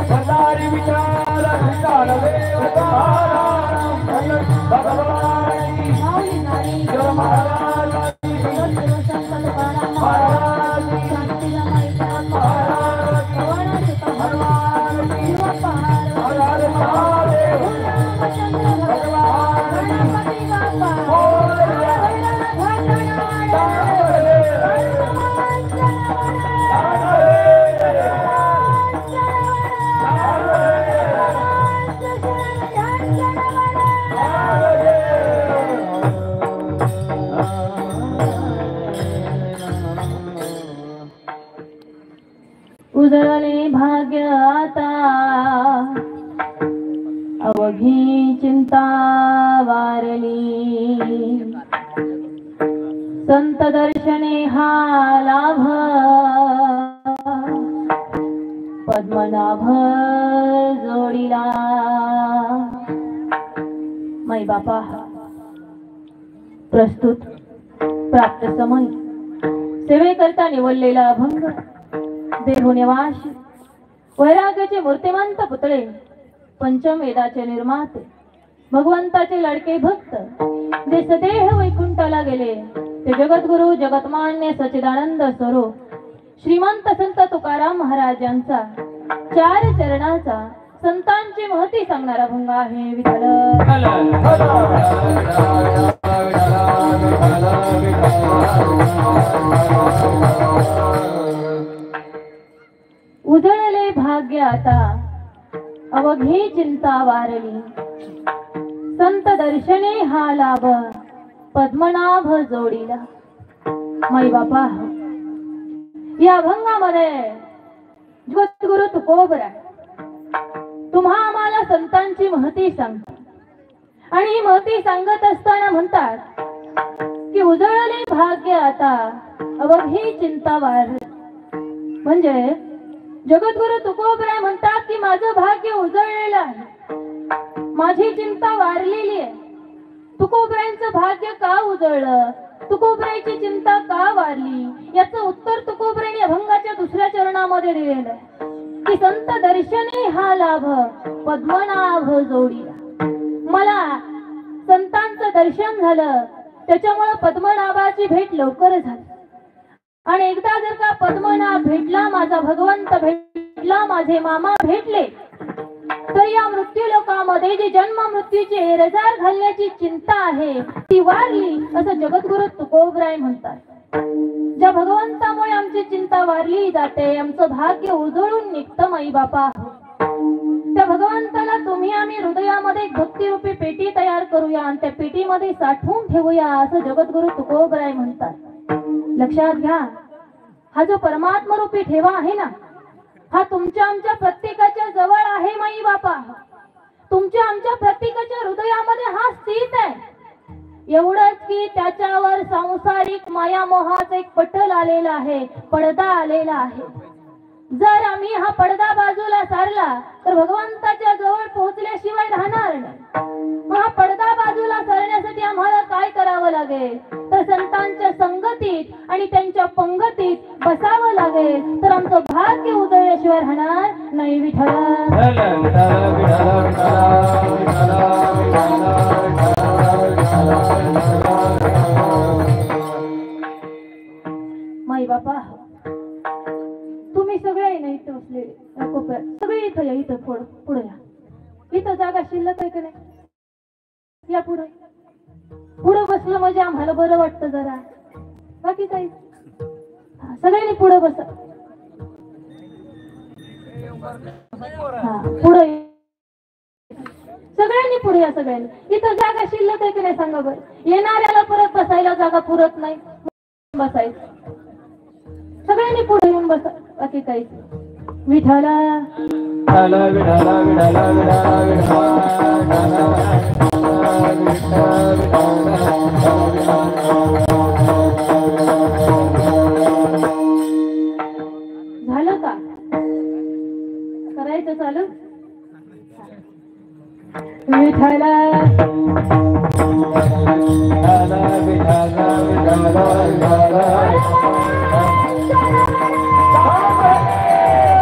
सदारी विचार विचार उजळले भाग्य आता अवघी चिंता वारली संत दर्शने हा लाभ पद्मनाभ जोडीला मै बापा प्रस्तुत प्राप्त समय सेवेकरता निवडलेला अभंग देहनिवासी वैराग्याचे मूर्तिमंत पुतळे पंचम वेदाचे निर्माते भगवंताचे लाडके भक्त जे सदेह वैकुंठाला गेले ते जगद्गुरु जगतमान्य सच्चिदानंद स्वरूप श्रीमंत संत तुकाराम महाराजांचा चार चरणाचा संतांची महती सांगणारा अभंग आहे. विठ्ठल उजळले भाग्य आता अवघी चिंता वारली संत दर्शने हा लाभ पद्मनाभ जोडीला. मै बापा या अभंगामध्ये जगद्गुरु तुकोबरा तुम्हा आम्हाला संतांची महती सांगता आणि ही महती सांगत असताना म्हणतात की उजळले भाग्य आता अवघी चिंता वारली. म्हणजे जगद्गुरु तुकोबरा म्हणतात की माझं भाग्य उजळलेलं आहे, माझी चिंता वारलेली आहे. तुकोबरांचं भाग्य का उजळलं, तुकोबराची चिंता का वारली, याचं उत्तर तुकोबरांनी अभंगाच्या दुसऱ्या चरणामध्ये दिलेलं आहे की संत दर्शने हा लाभ पद्मनाभ जोडीला. मला संतांचं दर्शन झालं त्याच्यामुळे पद्मनाभाची भेट लवकर झाली. आणि एकदा जर का पद्मनाभ भेटला, माझा भगवंत भेटला, माझे मामा भेटले, तर या मृत्यू लोकामध्ये जी जन्म मृत्यूची एरजार घालण्याची चिंता आहे ती वारली असं जगद्गुरु तुकोबराय म्हणतात. ज्या भगवंतामुळे आमची चिंता वारली जाते, आमचं भाग्य उजळून निघतं मै बापा, त्या भगवंताला तुम्ही आम्ही हृदयामध्ये एक भक्तिरूपी पेटी तयार करूया आणि त्या पेटीमध्ये साठवून ठेवूया असं जगद्गुरु तुकोबराय म्हणतात. लक्षात घ्या, हा जो परमात्मा रूपी ठेवा आहे ना, हा तुमच्या आमच्या प्रत्येकाच्या जवळ आहे माई बापा. तुमच्या आमच्या प्रत्येकाच्या हृदयामध्ये हा स्थित आहे. एवढंच की त्याच्यावर सांसारिक मायामोहाचा एक पटल आलेला आहे, पडदा आलेला आहे. जर आम्ही हा पडदा बाजूला सारला तर भगवंताच्या जवळ पोहोचल्याशिवाय राहणार नाही. मग हा पडदा बाजूला सारण्यासाठी आम्हाला काय करावं लागेल, तर संतांच्या संगतीत आणि त्यांच्या पंगतीत बसावं लागेल, तर आमचं भाग्य उजळल्याशिवाय राहणार नाही. विठ्ठल माई बापा, तुम्ही सगळे नाही इथं बसले, सगळे इथं या, इथं पुढे या. इथं जागा शिल्लक आहे का नाही? या पुढे पुढे बसलं म्हणजे आम्हाला बरं वाटतं जरा. बाकी काही सगळ्यांनी पुढे बसा. पुढे सगळ्यांनी पुढे या. सगळ्यांनी इथं जागा शिल्लक आहे की नाही सांगा बरं. येणाऱ्याला परत बसायला जागा पुरत नाही, बसायचं. सगळ्यांनी पुढे येऊन बसा. बाकी काही विठाला झालं का? करायचं चालू. विठाला